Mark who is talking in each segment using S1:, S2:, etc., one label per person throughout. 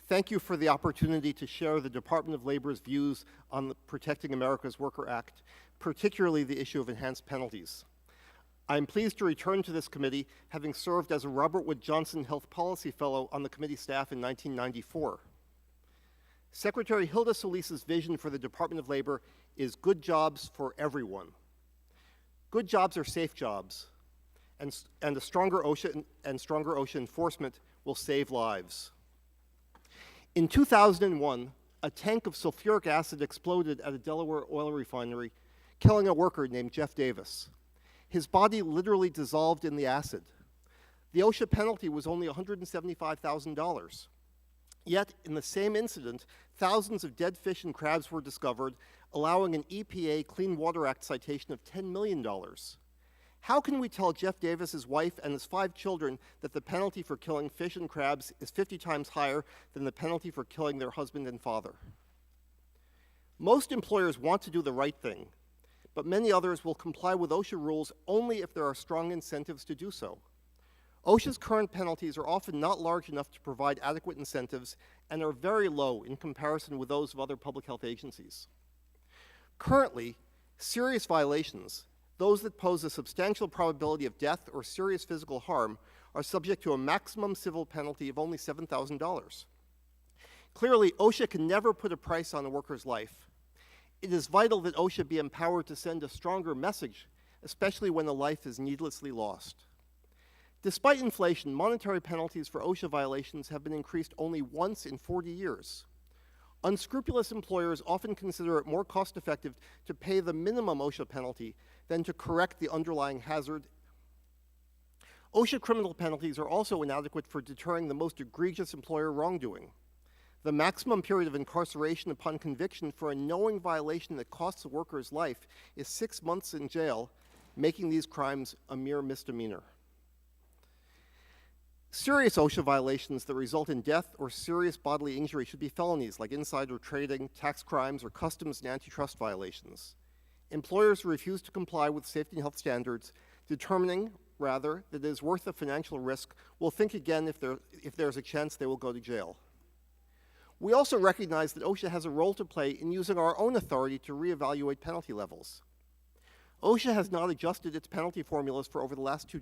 S1: Thank you for the opportunity to share the Department of Labor's views on the Protecting America's Worker Act, particularly the issue of enhanced penalties. I am pleased to return to this committee, having served as a Robert Wood Johnson Health Policy Fellow on the committee staff in 1994. Secretary Hilda Solis's vision for the Department of Labor is good jobs for everyone. Good jobs are safe jobs, and a stronger OSHA enforcement will save lives. In 2001, a tank of sulfuric acid exploded at a Delaware oil refinery, killing a worker named Jeff Davis. His body literally dissolved in the acid. The OSHA penalty was only $175,000. Yet, in the same incident, thousands of dead fish and crabs were discovered, allowing an EPA Clean Water Act citation of $10 million. How can we tell Jeff Davis's wife and his 5 children that the penalty for killing fish and crabs is 50 times higher than the penalty for killing their husband and father? Most employers want to do the right thing, but many others will comply with OSHA rules only if there are strong incentives to do so. OSHA's current penalties are often not large enough to provide adequate incentives and are very low in comparison with those of other public health agencies. Currently, serious violations, those that pose a substantial probability of death or serious physical harm, are subject to a maximum civil penalty of only $7,000. Clearly, OSHA can never put a price on a worker's life. It is vital that OSHA be empowered to send a stronger message, especially when a life is needlessly lost. Despite inflation, monetary penalties for OSHA violations have been increased only once in 40 years. Unscrupulous employers often consider it more cost-effective to pay the minimum OSHA penalty than to correct the underlying hazard. OSHA criminal penalties are also inadequate for deterring the most egregious employer wrongdoing. The maximum period of incarceration upon conviction for a knowing violation that costs a worker's life is 6 months in jail, making these crimes a mere misdemeanor. Serious OSHA violations that result in death or serious bodily injury should be felonies like insider trading, tax crimes, or customs and antitrust violations. Employers who refuse to comply with safety and health standards, determining, rather, that it is worth the financial risk, will think again if there's a chance they will go to jail. We also recognize that OSHA has a role to play in using our own authority to reevaluate penalty levels. OSHA has not adjusted its penalty formulas for over the last two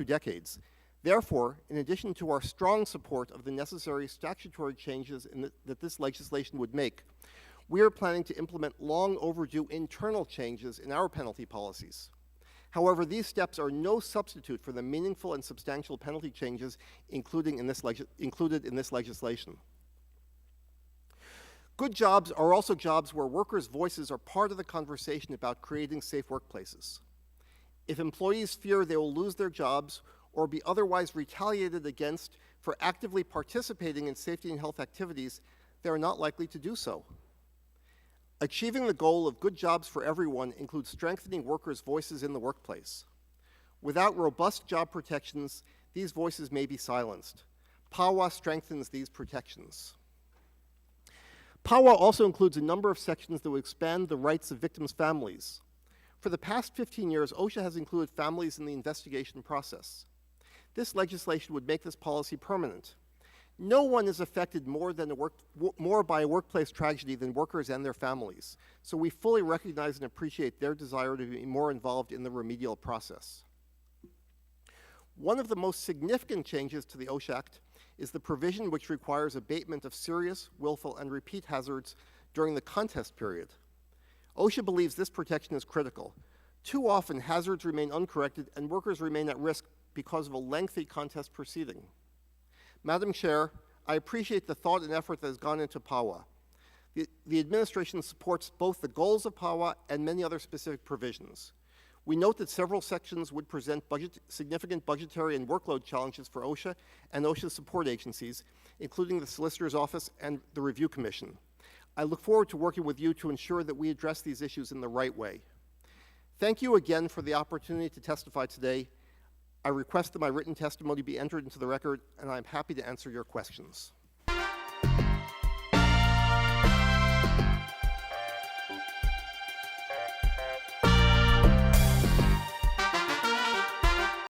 S1: decades. Therefore, in addition to our strong support of the necessary statutory changes that this legislation would make, we are planning to implement long overdue internal changes in our penalty policies. However, these steps are no substitute for the meaningful and substantial penalty changes included in this legislation. Good jobs are also jobs where workers' voices are part of the conversation about creating safe workplaces. If employees fear they will lose their jobs or be otherwise retaliated against for actively participating in safety and health activities, they are not likely to do so. Achieving the goal of good jobs for everyone includes strengthening workers' voices in the workplace. Without robust job protections, these voices may be silenced. PAWA strengthens these protections. PAWA also includes a number of sections that will expand the rights of victims' families. For the past 15 years, OSHA has included families in the investigation process. This legislation would make this policy permanent. No one is affected more by a workplace tragedy than workers and their families, so we fully recognize and appreciate their desire to be more involved in the remedial process. One of the most significant changes to the OSHA Act is the provision which requires abatement of serious, willful, and repeat hazards during the contest period. OSHA believes this protection is critical. Too often, hazards remain uncorrected and workers remain at risk because of a lengthy contest proceeding. Madam Chair, I appreciate the thought and effort that has gone into PAWA. The administration supports both the goals of PAWA and many other specific provisions. We note that several sections would present significant budgetary and workload challenges for OSHA and OSHA support agencies, including the Solicitor's Office and the Review Commission. I look forward to working with you to ensure that we address these issues in the right way. Thank you again for the opportunity to testify today. I request that my written testimony be entered into the record, and I'm happy to answer your questions.